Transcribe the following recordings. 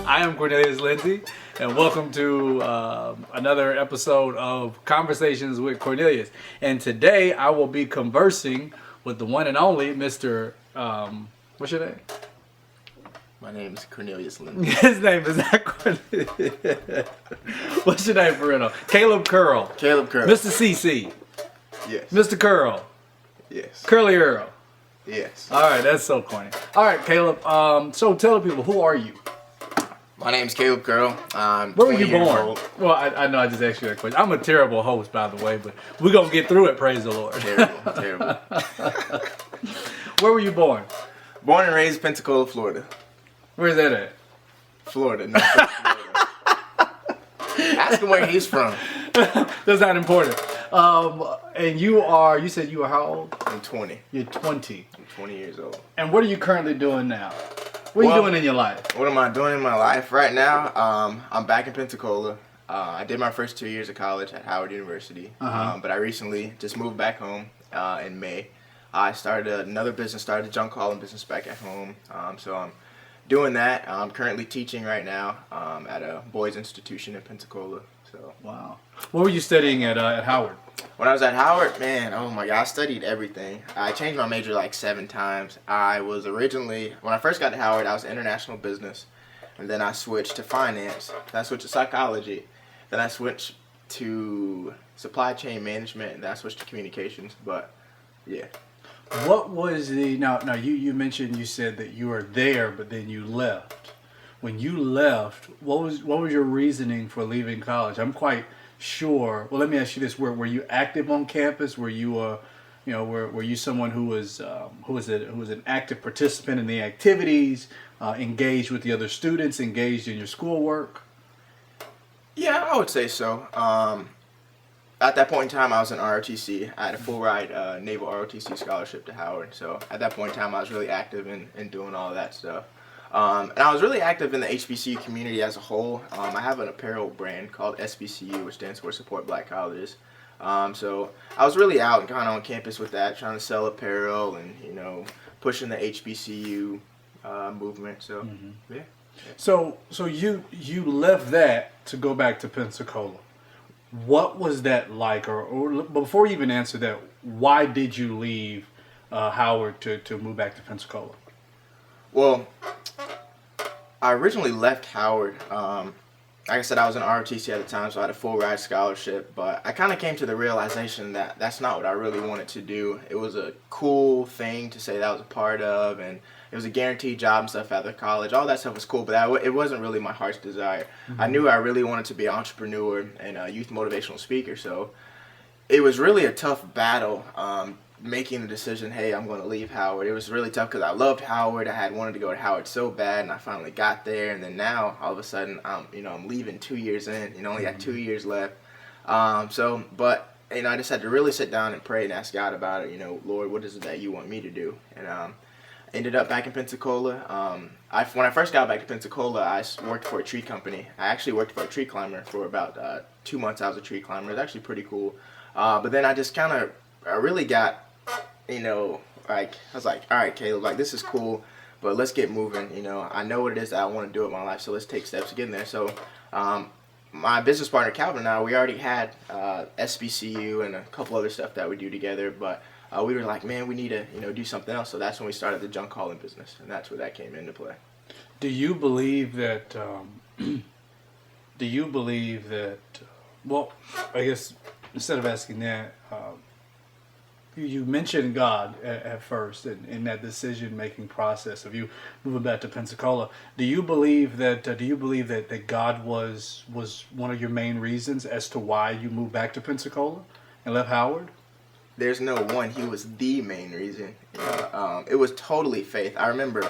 I am Cornelius Lindsay, and welcome to another episode of Conversations with Cornelius. And today I will be conversing with the one and only Mr. What's your name? My name is Cornelius Lindsay. His name is not Cornelius. What's your name for real? Caleb Curl. Caleb Curl. Mr. CC. Yes. Mr. Curl. Yes. Curly Earl. Yes. All right, that's so corny. All right, Caleb. So tell the people, who are you? My name's Caleb Curl. I'm Where were you 20 years born? old. Well, I know I just asked you that question. I'm a terrible host, by the way, but we're going to get through it, praise the Lord. Terrible. Where were you born? Born and raised Pensacola, Florida. Where's that at? Florida, not Florida. Ask him where he's from. That's not important. And you said you were how old? I'm 20. You're 20. I'm 20 years old. And what are you currently doing now? What are you doing in your life? What am I doing in my life right now? I'm back in Pensacola. I did my first 2 years of college at Howard University, but I recently just moved back home in May. I started another business, started a junk hauling business back at home. So I'm doing that. I'm currently teaching right now at a boys' institution in Pensacola. So Wow. What were you studying at Howard? when I was at Howard, man, oh my God, I studied everything. I changed my major like 7 times. I was originally, when I first got to Howard, I was international business. And then I switched to finance. Then I switched to psychology. Then I switched to supply chain management. And then I switched to communications. But yeah. What was the, now you mentioned, you said that you were there, but then you left. When you left, what was your reasoning for leaving college? I'm quite sure. Well, let me ask you this: were you active on campus? Were you were you someone who was an active participant in the activities, engaged with the other students, engaged in your schoolwork? Yeah, I would say so. At that point in time, I was in ROTC. I had a full ride Naval ROTC scholarship to Howard. So at that point in time, I was really active in doing all of that stuff. And I was really active in the HBCU community as a whole. I have an apparel brand called SBCU, which stands for Support Black Colleges. So I was really out and kind of on campus with that, trying to sell apparel and, pushing the HBCU movement. So, yeah. So you left that to go back to Pensacola. What was that like? Or before you even answer that, why did you leave Howard to move back to Pensacola? Well, I originally left Howard. Like I said, I was in ROTC at the time, so I had a full ride scholarship. But I kind of came to the realization that that's not what I really wanted to do. It was a cool thing to say that I was a part of, and it was a guaranteed job and stuff after college. All that stuff was cool, but it wasn't really my heart's desire. I knew I really wanted to be an entrepreneur and a youth motivational speaker, so it was really a tough battle making the decision, hey, I'm going to leave Howard. It was really tough because I loved Howard. I had wanted to go to Howard so bad, and I finally got there. And then now, all of a sudden, I'm leaving 2 years in. Only got 2 years left. But I just had to really sit down and pray and ask God about it. Lord, what is it that you want me to do? And ended up back in Pensacola. When I first got back to Pensacola, I worked for a tree company. I actually worked for a tree climber for about 2 months. I was a tree climber. It was actually pretty cool. But then I just I really got, I was like, all right, Caleb, like, this is cool, but let's get moving. I know what it is that I want to do with my life, so let's take steps to get in there. So my business partner, Calvin, and I, we already had SBCU and a couple other stuff that we do together, but we were like, man, we need to, do something else. So that's when we started the junk hauling business, and that's where that came into play. Do you believe that do you believe that? Well, I guess instead of asking that, you mentioned God at first in that decision making process of you moving back to Pensacola. Do you believe that? That God was one of your main reasons as to why you moved back to Pensacola and left Howard? There's no one. He was the main reason. It was totally faith. I remember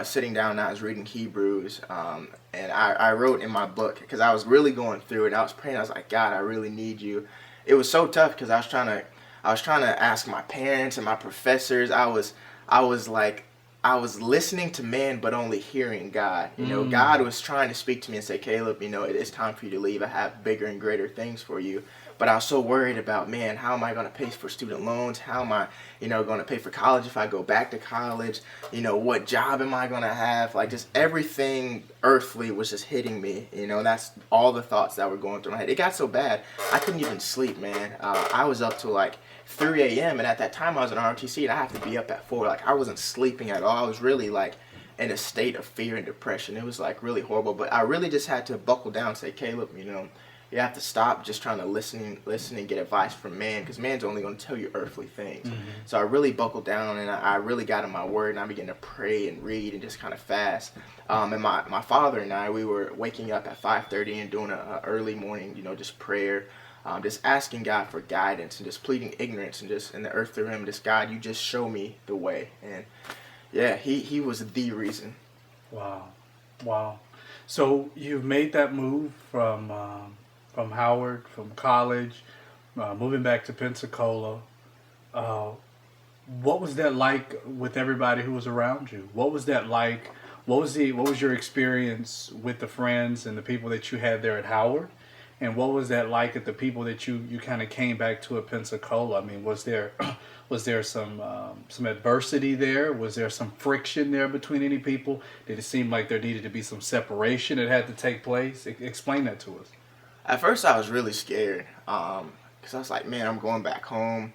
sitting down and I was reading Hebrews, and I wrote in my book because I was really going through it. I was praying. I was like, God, I really need you. It was so tough because I was trying to ask my parents and my professors. I was like, I was listening to man, but only hearing God. God was trying to speak to me and say, Caleb, it's time for you to leave. I have bigger and greater things for you. But I was so worried about, man, how am I going to pay for student loans? How am I, going to pay for college if I go back to college? What job am I going to have? Like, just everything earthly was just hitting me. That's all the thoughts that were going through my head. It got so bad, I couldn't even sleep, man. I was up till like 3 a.m. And at that time, I was in ROTC, and I have to be up at 4. Like, I wasn't sleeping at all. I was really, like, in a state of fear and depression. It was, like, really horrible. But I really just had to buckle down and say, Caleb, you have to stop just trying to listen and get advice from man, because man's only going to tell you earthly things. So I really buckled down, and I really got in my word, and I began to pray and read and just kind of fast. And my father and I, we were waking up at 5:30 and doing a early morning, just prayer, just asking God for guidance and just pleading ignorance and just in the earth through him, just, God, you just show me the way. And yeah, he was the reason. Wow. So you've made that move from Howard, from college, moving back to Pensacola. What was that like with everybody who was around you? What was that like? What was your experience with the friends and the people that you had there at Howard? And what was that like at the people that you kind of came back to at Pensacola? I mean, was there some adversity there? Was there some friction there between any people? Did it seem like there needed to be some separation that had to take place? Explain that to us. At first, I was really scared because I was like, man, I'm going back home.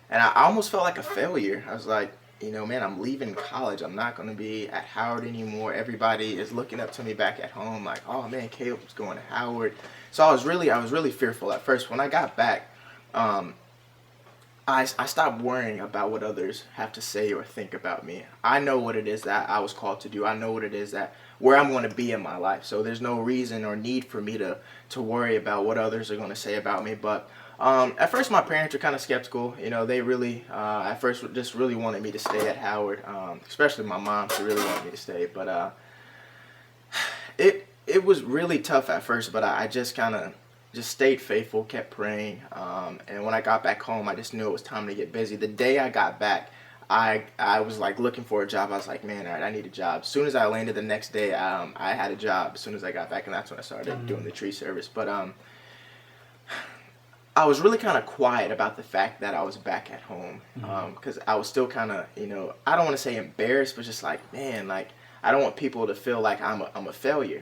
And I almost felt like a failure. I was like, man, I'm leaving college. I'm not going to be at Howard anymore. Everybody is looking up to me back at home like, oh, man, Caleb's going to Howard. So I was really fearful at first. When I got back, I stopped worrying about what others have to say or think about me. I know what it is that I was called to do. I know what it is that where I'm going to be in my life. So there's no reason or need for me to worry about what others are going to say about me. But at first, my parents were kind of skeptical. They really, at first, just really wanted me to stay at Howard, especially my mom. She really wanted me to stay. But it was really tough at first, but I just kind of just stayed faithful, kept praying. And when I got back home, I just knew it was time to get busy. The day I got back, I was like looking for a job. I was like, man, all right, I need a job. As soon as I landed the next day, I had a job as soon as I got back, and that's when I started doing the tree service. But I was really kind of quiet about the fact that I was back at home, because I was still kind of, I don't want to say embarrassed, but just like, man, like, I don't want people to feel like I'm a failure.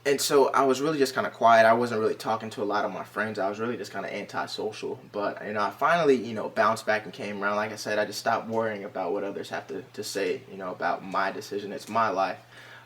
And so I was really just kind of quiet. I wasn't really talking to a lot of my friends. I was really just kind of antisocial. But, I finally, bounced back and came around. Like I said, I just stopped worrying about what others have to say, about my decision. It's my life.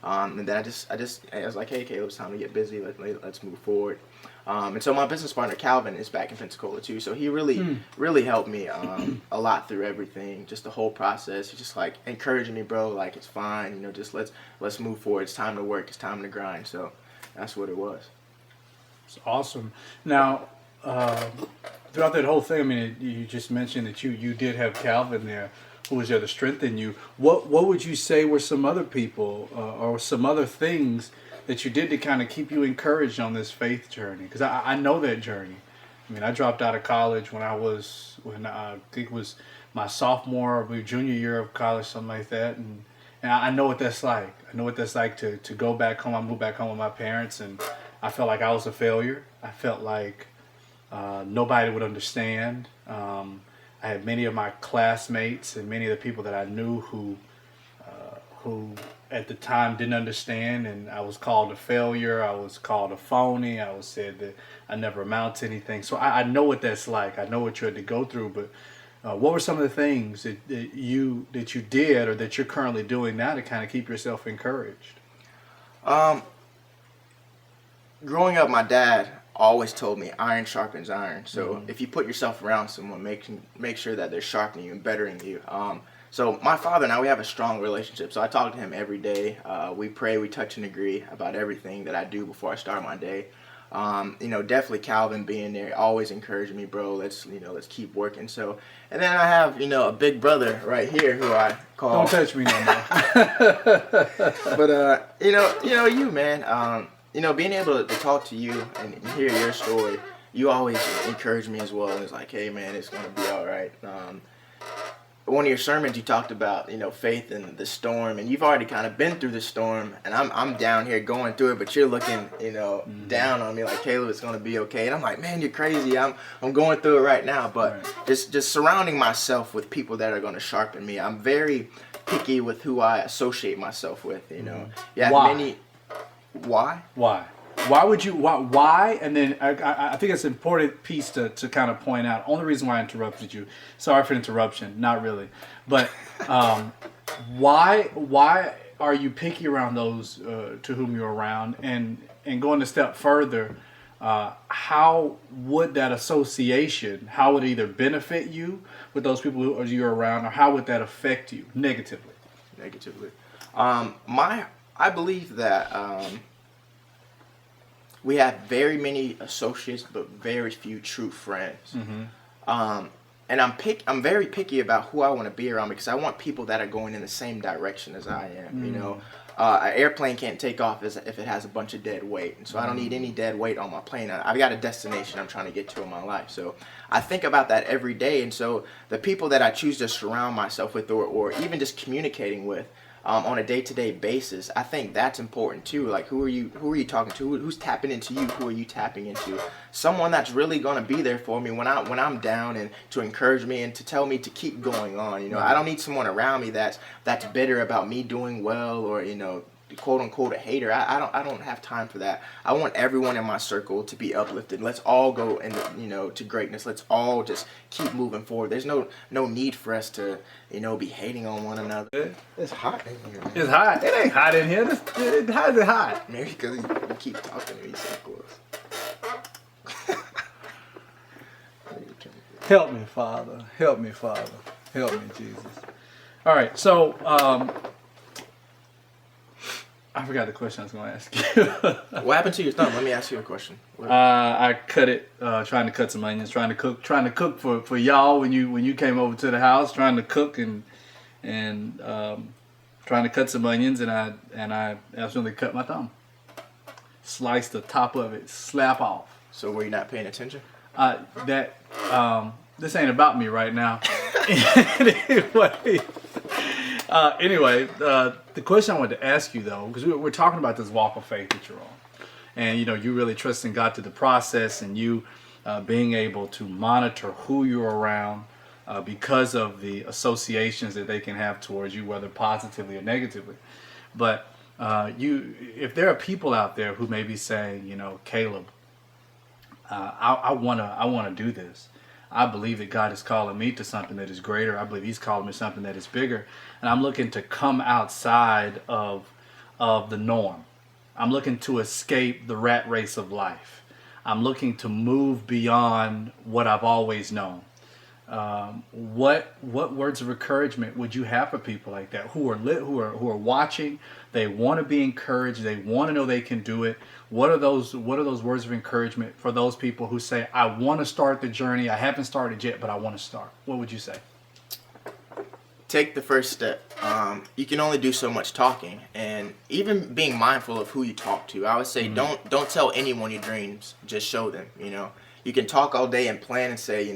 And then I was like, hey, Caleb, it's time to get busy. Let's move forward. And so my business partner, Calvin, is back in Pensacola, too. So he really helped me a lot through everything, just the whole process. He's just, like, encouraging me, bro, like, it's fine. Just let's move forward. It's time to work. It's time to grind. So that's what it was. It's awesome. Now, throughout that whole thing, I mean, you just mentioned that you did have Calvin there, who was there to strengthen you. What would you say were some other people or some other things that you did to kind of keep you encouraged on this faith journey? Because I know that journey. I mean, I dropped out of college when I think it was my sophomore or junior year of college, something like that, and I know what that's like. I know what that's like to go back home. I moved back home with my parents, and I felt like I was a failure. I felt like nobody would understand. I had many of my classmates and many of the people that I knew who at the time didn't understand, and I was called a failure. I was called a phony. I was said that I never amount to anything. So I know what that's like. I know what you had to go through, but what were some of the things that you did or that you're currently doing now to kind of keep yourself encouraged? growing up, my dad always told me iron sharpens iron. So if you put yourself around someone, make sure that they're sharpening you and bettering you. So my father and I, we have a strong relationship. So I talk to him every day. We pray, we touch and agree about everything that I do before I start my day. Definitely Calvin being there, always encouraging me, bro. Let's keep working. So, and then I have, a big brother right here who I call. Don't touch me no more. But you, man. Being able to talk to you and hear your story, you always encourage me as well. And it's like, hey, man, it's gonna be all right. One of your sermons, you talked about, faith in the storm, and you've already kind of been through the storm, and I'm down here going through it, but you're looking, down on me like, Caleb, it's gonna be okay. And I'm like, man, you're crazy. I'm going through it right now, but just surrounding myself with people that are gonna sharpen me. I'm very picky with who I associate myself with. Yeah, Why? Why? Why would you? Why? And then I think it's an important piece to kind of point out. Only reason why I interrupted you. Sorry for the interruption. Not really. But why are you picky around those to whom you're around? And going a step further, how would that association? How would it either benefit you with those people who you're around, or how would that affect you negatively? Negatively. I believe that we have very many associates, but very few true friends. And I'm very picky about who I want to be around, because I want people that are going in the same direction as I am. An airplane can't take off if it has a bunch of dead weight, and so I don't need any dead weight on my plane. I've got a destination I'm trying to get to in my life, so I think about that every day. And so the people that I choose to surround myself with, or even just communicating with, on a day-to-day basis, I think that's important too. Like, who are you talking to? Who's tapping into you? Who are you tapping into? Someone that's really gonna be there for me when I'm down, and to encourage me and to tell me to keep going on. I don't need someone around me that's bitter about me doing well, or quote unquote a hater. I don't have time for that. I want everyone in my circle to be uplifted. Let's all go into to greatness. Let's all just keep moving forward. There's no need for us to be hating on one another. It's hot in here, man. It's hot. It ain't hot in here. How is it hot? Maybe because you keep talking to me so close. Help me, Father. Help me, Father. Help me, Jesus. All right, so I forgot the question I was going to ask you. What happened to your thumb? Let me ask you a question. I cut it, trying to cut some onions, trying to cook for y'all when you came over to the house, trying to cook and trying to cut some onions, and I absolutely cut my thumb. Sliced the top of it, slap off. So were you not paying attention? This ain't about me right now. Anyway, the question I wanted to ask you, though, because we're talking about this walk of faith that you're on, and you really trusting God through the process, and you being able to monitor who you're around because of the associations that they can have towards you, whether positively or negatively. But if there are people out there who may be saying, Caleb, I wanna do this. I believe that God is calling me to something that is greater. I believe He's calling me to something that is bigger. And I'm looking to come outside of the norm. I'm looking to escape the rat race of life. I'm looking to move beyond what I've always known. What words of encouragement would you have for people like that who are watching? They want to be encouraged. They want to know they can do it. What are those words of encouragement for those people who say, I want to start the journey. I haven't started yet, but I want to start? What would you say? Take the first step. You can only do so much talking, and even being mindful of who you talk to. I would say don't tell anyone your dreams. Just show them. You can talk all day and plan and say,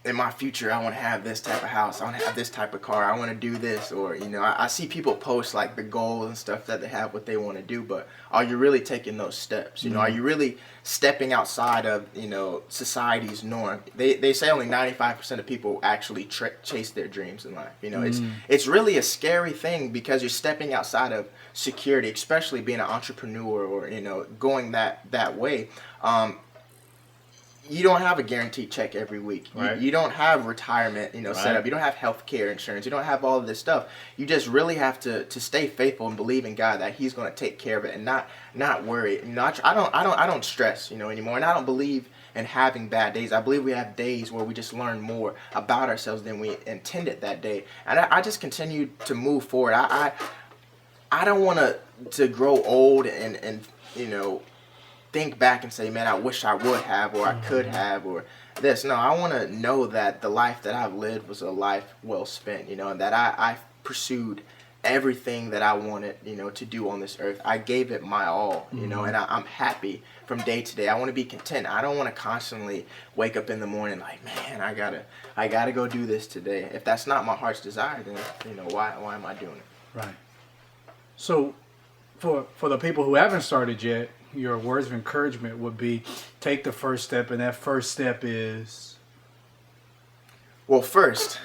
in my future, I want to have this type of house. I want to have this type of car. I want to do this. Or, I see people post like the goals and stuff that they have, what they want to do. But are you really taking those steps? Are you really stepping outside of, society's norm? They say only 95% of people actually chase their dreams in life. It's really a scary thing, because you're stepping outside of security, especially being an entrepreneur or, going that way. you don't have a guaranteed check every week. Right. You don't have retirement, set up. You don't have health care insurance. You don't have all of this stuff. You just really have to stay faithful and believe in God that He's going to take care of it and not worry. I don't stress, anymore. And I don't believe in having bad days. I believe we have days where we just learn more about ourselves than we intended that day. And I just continue to move forward. I don't want to grow old and think back and say, man, I wish I would have, or I could have, or this. No, I want to know that the life that I've lived was a life well spent, and that I pursued everything that I wanted, to do on this earth. I gave it my all, and I'm happy from day to day. I want to be content. I don't want to constantly wake up in the morning like, man, I gotta go do this today. If that's not my heart's desire, then, why am I doing it? Right. So for the people who haven't started yet, your words of encouragement would be take the first step, and that first step is? Well, first,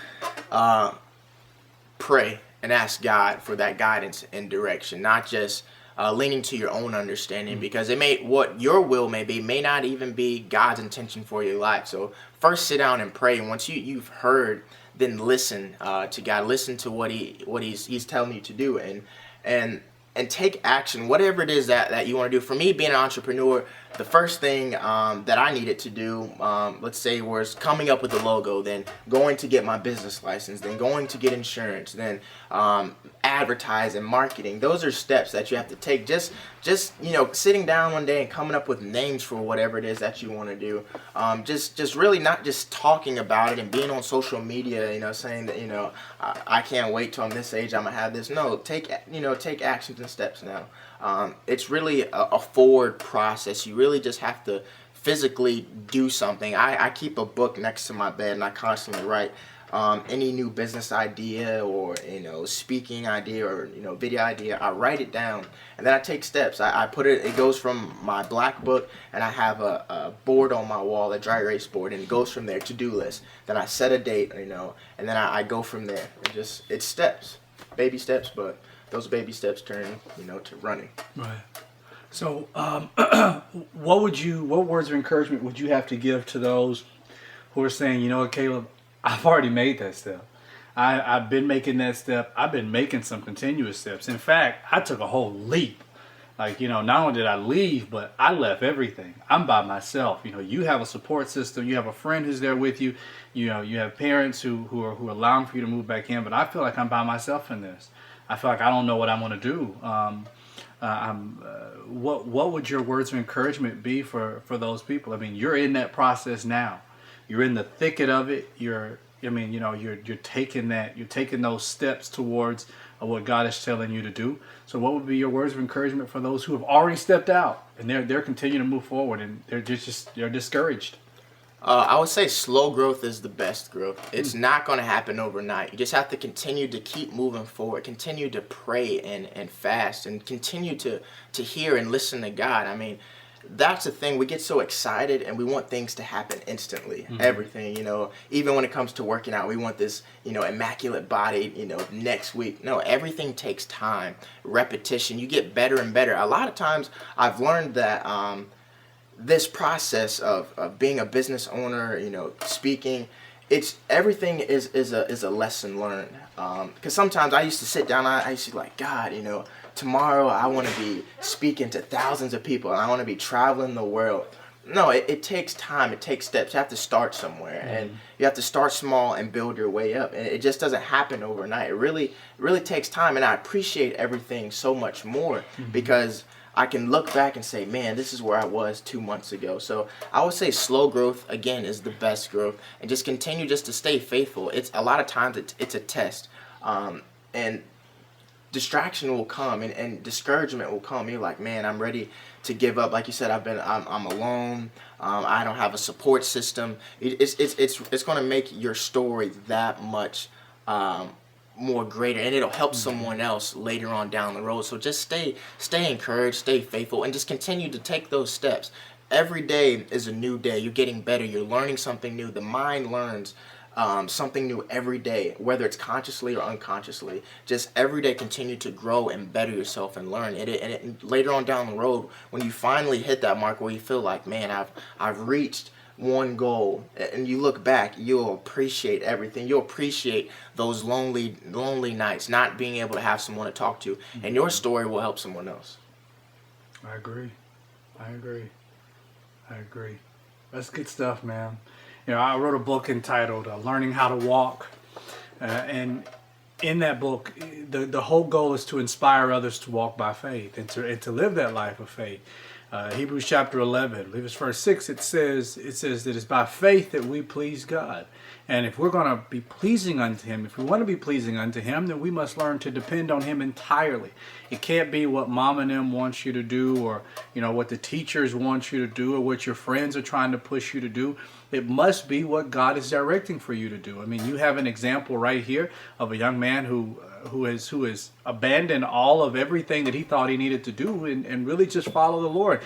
pray and ask God for that guidance and direction, not just leaning to your own understanding, because what your will may be may not even be God's intention for your life. So first sit down and pray, and once you've heard, then listen to God, listen to what he's telling you to do, and take action, whatever it is that you want to do. For me, being an entrepreneur, the first thing that I needed to do, let's say, was coming up with a logo, then going to get my business license, then going to get insurance, then advertise and marketing. Those are steps that you have to take. Just sitting down one day and coming up with names for whatever it is that you want to do. Just really not just talking about it and being on social media, saying that, I can't wait till I'm this age, I'm gonna have this. No, take actions and steps now. It's really a forward process. You really just have to physically do something. I keep a book next to my bed, and I constantly write any new business idea or speaking idea or video idea. I write it down, and then I take steps. I put it goes from my black book, and I have a board on my wall, a dry erase board, and it goes from there, to-do list. Then I set a date, and then I go from there. It's steps, baby steps, but those baby steps turn to running. Right. So what words of encouragement would you have to give to those who are saying, Caleb, I've already made that step. I've been making that step. I've been making some continuous steps. In fact, I took a whole leap. Like, not only did I leave, but I left everything. I'm by myself. You have a support system. You have a friend who's there with you. You have parents who are allowing for you to move back in. But I feel like I'm by myself in this. I feel like I don't know what I'm going to do. What would your words of encouragement be for those people? I mean, you're in that process now. You're in the thicket of it. You're taking those steps towards what God is telling you to do. So what would be your words of encouragement for those who have already stepped out and they're continuing to move forward and they're discouraged? I would say slow growth is the best growth. It's not going to happen overnight. You just have to continue to keep moving forward, continue to pray and fast, and continue to hear and listen to God. I mean, that's the thing. We get so excited and we want things to happen instantly. Everything, even when it comes to working out, we want this, immaculate body, next week. No, everything takes time, repetition. You get better and better. A lot of times I've learned that this process of being a business owner, speaking, everything is a lesson learned. Because sometimes I used to sit down, I used to be like, God, tomorrow I want to be speaking to thousands of people, and I want to be traveling the world. No, it takes time. It takes steps. You have to start somewhere, and you have to start small and build your way up. And it just doesn't happen overnight. It really takes time, and I appreciate everything so much more because I can look back and say, man, this is where I was 2 months ago. So I would say slow growth, again, is the best growth. And just continue just to stay faithful. It's a lot of times it's a test. And distraction will come and discouragement will come. You're like, man, I'm ready to give up. Like you said, I'm alone. I don't have a support system. It's going to make your story that much more greater, and it'll help someone else later on down the road. So just stay encouraged, stay faithful, and just continue to take those steps. Every day is a new day. You're getting better. You're learning something new. The mind learns something new every day, whether it's consciously or unconsciously. Just every day continue to grow and better yourself and learn. And later on down the road, when you finally hit that mark where you feel like, man, I've reached one goal, and you look back, you'll appreciate everything. You'll appreciate those lonely nights, not being able to have someone to talk to, and your story will help someone else. I agree. That's good stuff, man. I wrote a book entitled Learning How to Walk. And in that book, the whole goal is to inspire others to walk by faith and to live that life of faith. Hebrews chapter 11, I believe it's verse 6, it says that it's by faith that we please God. And if we're going to be pleasing unto Him, if we want to be pleasing unto Him, then we must learn to depend on Him entirely. It can't be what mom and them wants you to do, or what the teachers want you to do, or what your friends are trying to push you to do. It must be what God is directing for you to do. I mean, you have an example right here of a young man who has abandoned all of everything that he thought he needed to do and really just follow the Lord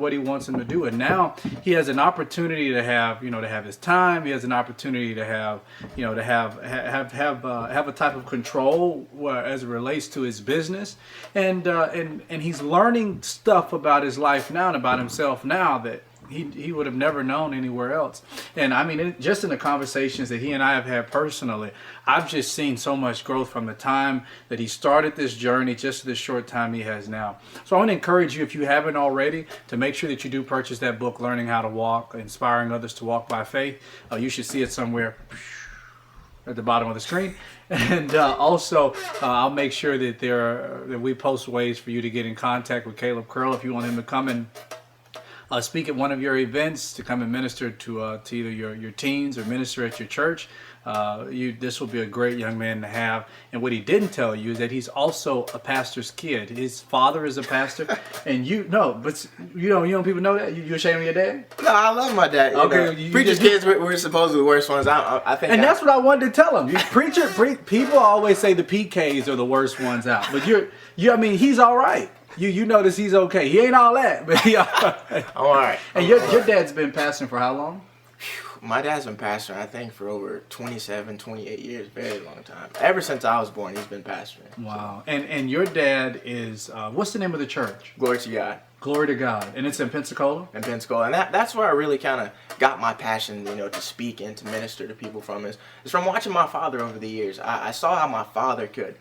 what He wants him to do. And now he has an opportunity to have his time. He has an opportunity to have a type of control as it relates to his business, and he's learning stuff about his life now and about himself now that he would have never known anywhere else. And I mean, just in the conversations that he and I have had personally, I've just seen so much growth from the time that he started this journey just the short time he has now. So I want to encourage you, if you haven't already, to make sure that you do purchase that book, Learning How to Walk, Inspiring Others to Walk by Faith. You should see it somewhere at the bottom of the screen. And also, I'll make sure that that we post ways for you to get in contact with Caleb Curl if you want him to come and speak at one of your events, to come and minister to either your teens or minister at your church. This will be a great young man to have. And what he didn't tell you is that he's also a pastor's kid. His father is a pastor, and but you don't people know that. You ashamed of your dad? No, I love my dad. Preacher's kids were supposedly the worst ones. I think. And that's what I wanted to tell him. People always say the PKs are the worst ones out, but I mean, he's all right. You notice he's okay. He ain't all that, but he all right. I'm all right. And your dad's been pastoring for how long? My dad's been pastoring, I think, for over 27, 28 years. Very long time. Ever since I was born, he's been pastoring. Wow. So. And your dad is, what's the name of the church? Glory to God. Glory to God. And it's in Pensacola? In Pensacola. And that's where I really kind of got my passion, to speak and to minister to people from. Is from watching my father over the years. I saw how my father could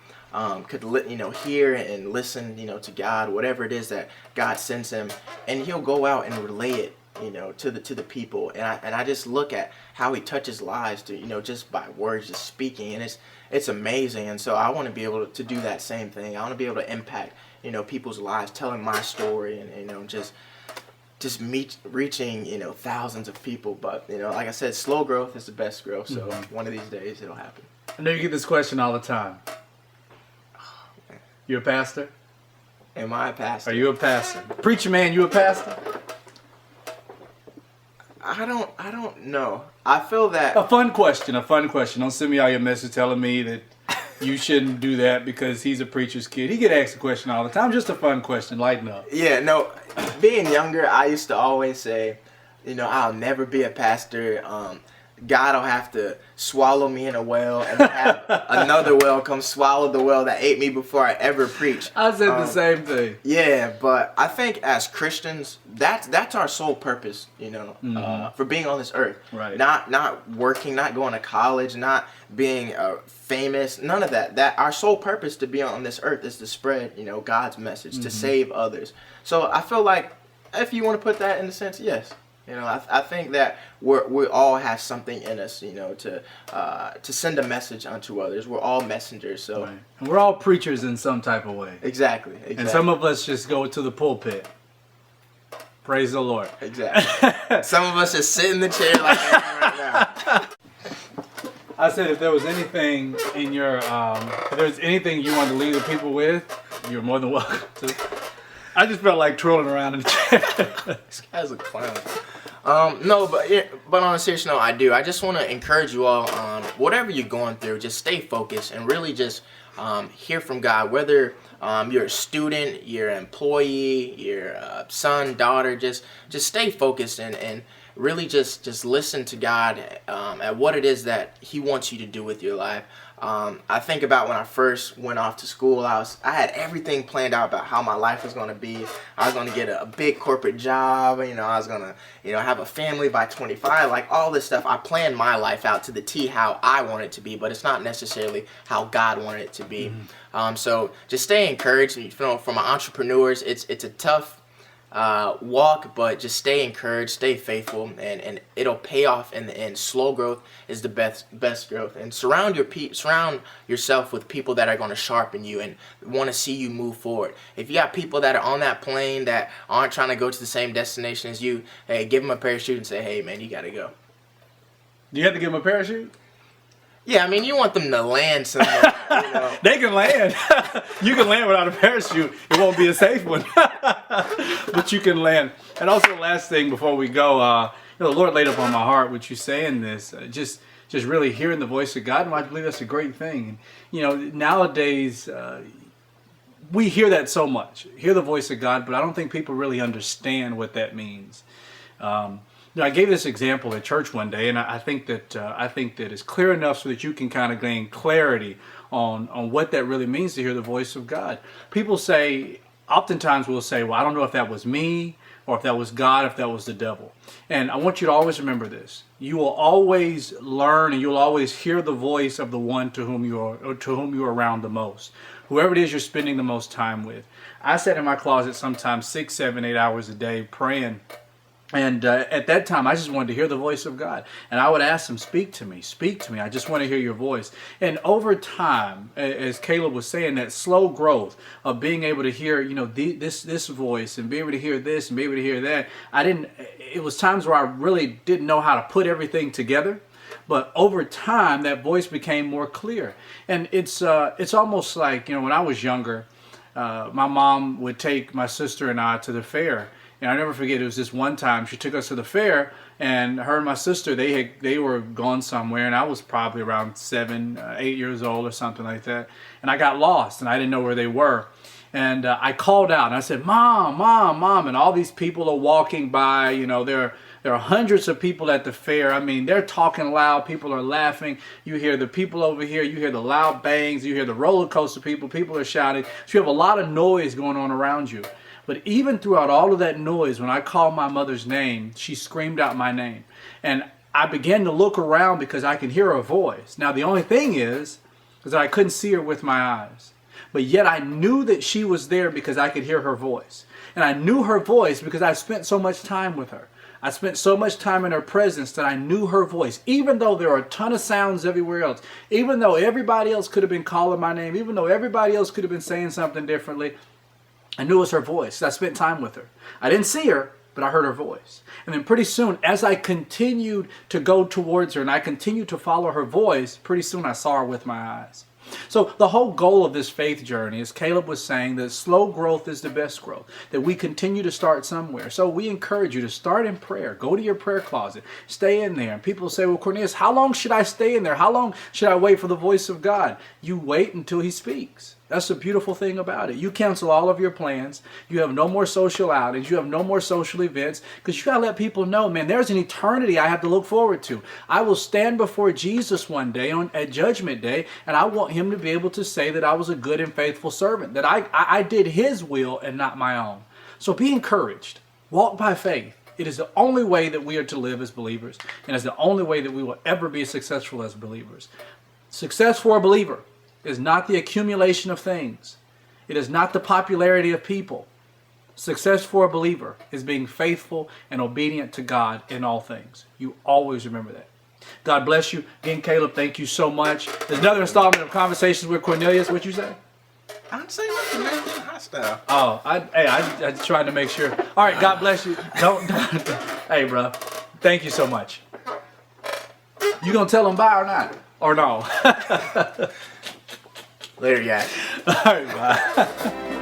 hear and listen, to God, whatever it is that God sends him, and he'll go out and relay it, to the people, and I just look at how he touches lives, just by words, just speaking, and it's amazing. And so I want to be able to do that same thing. I want to be able to impact, people's lives, telling my story, and just reaching, thousands of people. But like I said, slow growth is the best growth. So one of these days it'll happen. I know you get this question all the time. You a pastor? Am I a pastor? Are you a pastor? Preacher man, you a pastor? I don't know. I feel that... A fun question. Don't send me all your message telling me that you shouldn't do that because he's a preacher's kid. He get asked a question all the time. Just a fun question. Lighten up. Yeah, no. Being younger, I used to always say, I'll never be a pastor. God will have to swallow me in a well and have another well come swallow the well that ate me before I ever preached. I said the same thing. Yeah, but I think as Christians, that's our sole purpose, for being on this earth. Right. Not working, not going to college, not being famous, none of that. That our sole purpose to be on this earth is to spread, God's message, to save others. So I feel like if you want to put that in a sense, yes. I think that we all have something in us, to send a message unto others. We're all messengers, so right. And we're all preachers in some type of way. Exactly. And some of us just go to the pulpit. Praise the Lord. Exactly. Some of us just sit in the chair like right now. I said if there was anything in your, if there was anything you wanted to leave the people with, you're more than welcome to. I just felt like trolling around in the chair. This guy's a clown. No, but on a serious note, I do. I just want to encourage you all, whatever you're going through, just stay focused and really just hear from God. Whether you're a student, you're an employee, you're a son, daughter, just stay focused and really just listen to God at what it is that He wants you to do with your life. I think about when I first went off to school, I had everything planned out about how my life was going to be. I was going to get a big corporate job, I was going to, have a family by 25, like all this stuff. I planned my life out to the T how I want it to be, but it's not necessarily how God wanted it to be. So just stay encouraged. For my entrepreneurs, it's a tough walk, but just stay encouraged, stay faithful, and it'll pay off in the end. Slow growth is the best growth. And surround yourself with people that are going to sharpen you and want to see you move forward. If you got people that are on that plane that aren't trying to go to the same destination as you, hey, give them a parachute and say, hey man, you got to go. Do you have to give them a parachute? Yeah, I mean, you want them to land somewhere. They can land. You can land without a parachute. It won't be a safe one, but you can land. And also, last thing before we go, the Lord laid up on my heart what you saying this, just really hearing the voice of God, and I believe that's a great thing. And, nowadays we hear that so much, hear the voice of God, but I don't think people really understand what that means. I gave this example at church one day, and I think that it's clear enough so that you can kind of gain clarity on what that really means to hear the voice of God. People say, oftentimes we'll say, well, I don't know if that was me, or if that was God, if that was the devil. And I want you to always remember this. You will always learn, and you'll always hear the voice of the one to whom you are around the most. Whoever it is you're spending the most time with. I sat in my closet sometimes 6, 7, 8 hours a day praying. And at that time, I just wanted to hear the voice of God. And I would ask him, speak to me. I just want to hear your voice. And over time, as Caleb was saying, that slow growth of being able to hear, this voice, and be able to hear this and be able to hear that, it was times where I really didn't know how to put everything together. But over time, that voice became more clear. And it's almost like, when I was younger, my mom would take my sister and I to the fair. And I never forget, it was this one time she took us to the fair, and her and my sister, they were gone somewhere, and I was probably around 7, 8 years old or something like that. And I got lost, and I didn't know where they were. And I called out, and I said, Mom, Mom, Mom. And all these people are walking by. There are hundreds of people at the fair. I mean, they're talking loud. People are laughing. You hear the people over here. You hear the loud bangs. You hear the roller coaster people. People are shouting. So you have a lot of noise going on around you. But even throughout all of that noise, when I called my mother's name, she screamed out my name. And I began to look around because I could hear her voice. Now, the only thing is that I couldn't see her with my eyes. But yet I knew that she was there because I could hear her voice. And I knew her voice because I spent so much time with her. I spent so much time in her presence that I knew her voice. Even though there are a ton of sounds everywhere else, even though everybody else could have been calling my name, even though everybody else could have been saying something differently, I knew it was her voice. I spent time with her. I didn't see her, but I heard her voice. And then pretty soon, as I continued to go towards her and I continued to follow her voice, pretty soon I saw her with my eyes. So the whole goal of this faith journey, as Caleb was saying, that slow growth is the best growth, that we continue to start somewhere. So we encourage you to start in prayer. Go to your prayer closet. Stay in there. And people say, well, Cornelius, how long should I stay in there? How long should I wait for the voice of God? You wait until he speaks. That's the beautiful thing about it. You cancel all of your plans. You have no more social outings. You have no more social events, because you got to let people know, man, there's an eternity I have to look forward to. I will stand before Jesus one day at Judgment Day, and I want him to be able to say that I was a good and faithful servant, that I did his will and not my own. So be encouraged. Walk by faith. It is the only way that we are to live as believers, and it's the only way that we will ever be successful as believers. Success for a believer is not the accumulation of things. It is not the popularity of people. Success for a believer is being faithful and obedient to God in all things. You always remember that. God bless you. Again, Caleb, thank you so much. There's another installment of Conversations with Cornelius. What'd you say? I didn't say nothing, man. Hot stuff. Oh, I just tried to make sure. All right, God bless you. Don't. Hey, bro. Thank you so much. You gonna tell them bye or not? Or no? Later, guys. All right, bye.